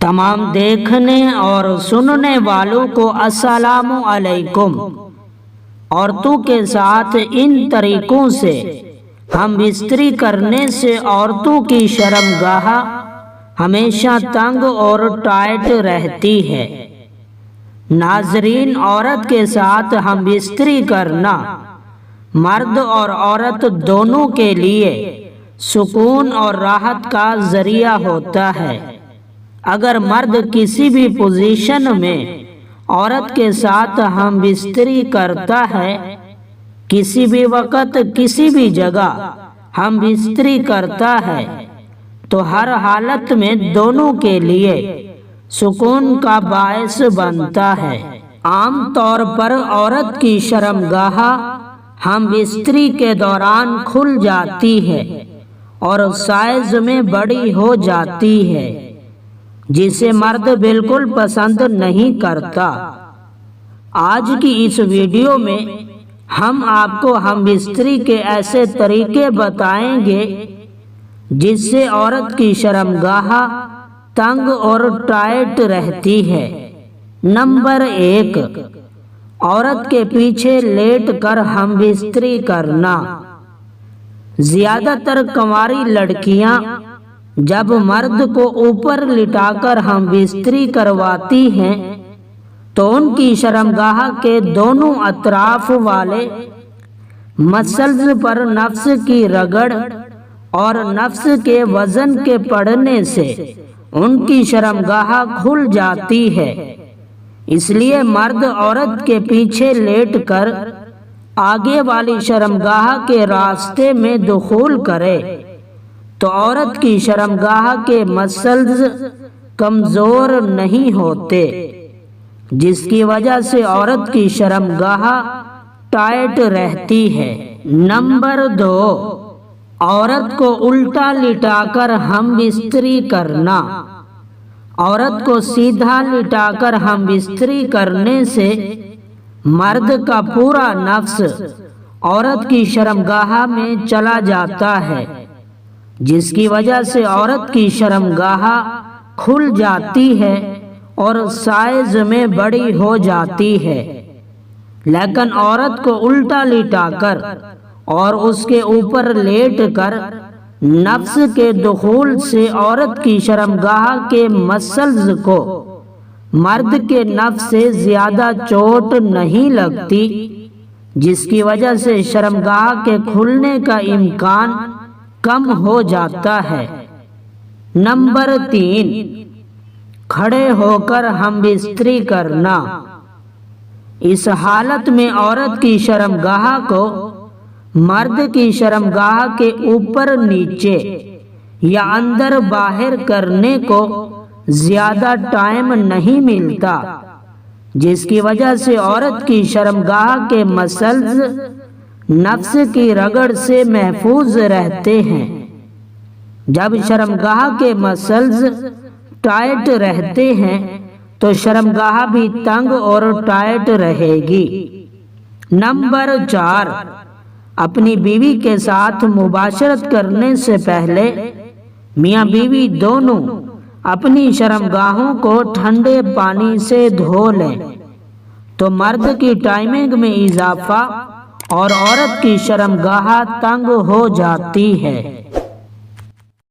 تمام دیکھنے اور سننے والوں کو السلام علیکم۔ عورتوں کے ساتھ ان طریقوں سے ہم بستری کرنے سے عورتوں کی شرمگاہ ہمیشہ تنگ اور ٹائٹ رہتی ہے۔ ناظرین، عورت کے ساتھ ہم بستری کرنا مرد اور عورت دونوں کے لیے سکون اور راحت کا ذریعہ ہوتا ہے۔ اگر مرد کسی بھی پوزیشن میں عورت کے ساتھ ہم بستری کرتا ہے، کسی بھی وقت کسی بھی جگہ ہم بستری کرتا ہے، تو ہر حالت میں دونوں کے لیے سکون کا باعث بنتا ہے۔ عام طور پر عورت کی شرمگاہ ہم بستری کے دوران کھل جاتی ہے اور سائز میں بڑی ہو جاتی ہے، جسے مرد بالکل پسند نہیں کرتا۔ آج کی اس ویڈیو میں ہم آپ کو ہم بستری کے ایسے طریقے بتائیں گے جس سے عورت کی شرمگاہ تنگ اور ٹائٹ رہتی ہے۔ نمبر 1، عورت کے پیچھے لیٹ کر ہم بستری کرنا۔ زیادہ تر کنواری لڑکیاں جب مرد کو اوپر لٹا کر ہم بستری کرواتی ہیں تو ان کی شرمگاہ کے دونوں اطراف والے مسلز پر نفس کی رگڑ اور نفس کے وزن کے پڑنے سے ان کی شرمگاہ کھل جاتی ہے۔ اس لیے مرد عورت کے پیچھے لیٹ کر آگے والی شرمگاہ کے راستے میں دخول کرے تو عورت کی شرمگاہ کے مسلز کمزور نہیں ہوتے، جس کی وجہ سے عورت کی شرمگاہ ٹائٹ رہتی ہے۔ نمبر 2، عورت کو الٹا لٹا کر ہم بستری کرنا۔ عورت کو سیدھا لٹا کر ہم بستری کرنے سے مرد کا پورا نفس عورت کی شرمگاہ میں چلا جاتا ہے، جس کی وجہ سے عورت کی شرمگاہ کھل جاتی ہے اور سائز میں بڑی ہو جاتی ہے۔ لیکن عورت کو الٹا لٹا کر اور اس کے اوپر لیٹ کر نفس کے دخول سے عورت کی شرمگاہ کے مسلز کو مرد کے نفس سے زیادہ چوٹ نہیں لگتی، جس کی وجہ سے شرمگاہ کے کھلنے کا امکان کم ہو جاتا ہے۔ نمبر 3، کھڑے ہو کر ہم بستری کرنا۔ اس حالت میں عورت کی شرمگاہ کو مرد کی شرمگاہ کے اوپر نیچے یا اندر باہر کرنے کو زیادہ ٹائم نہیں ملتا، جس کی وجہ سے عورت کی شرمگاہ کے مسلز نفس کی رگڑ سے محفوظ رہتے ہیں۔ جب شرمگاہ کے مسلز ٹائٹ رہتے ہیں تو شرمگاہ بھی تنگ اور ٹائٹ رہے گی۔ نمبر 4، اپنی بیوی کے ساتھ مباشرت کرنے سے پہلے میاں بیوی دونوں اپنی شرمگاہوں کو ٹھنڈے پانی سے دھو لیں تو مرد کی ٹائمنگ میں اضافہ اور عورت کی شرمگاہ تنگ ہو جاتی ہے۔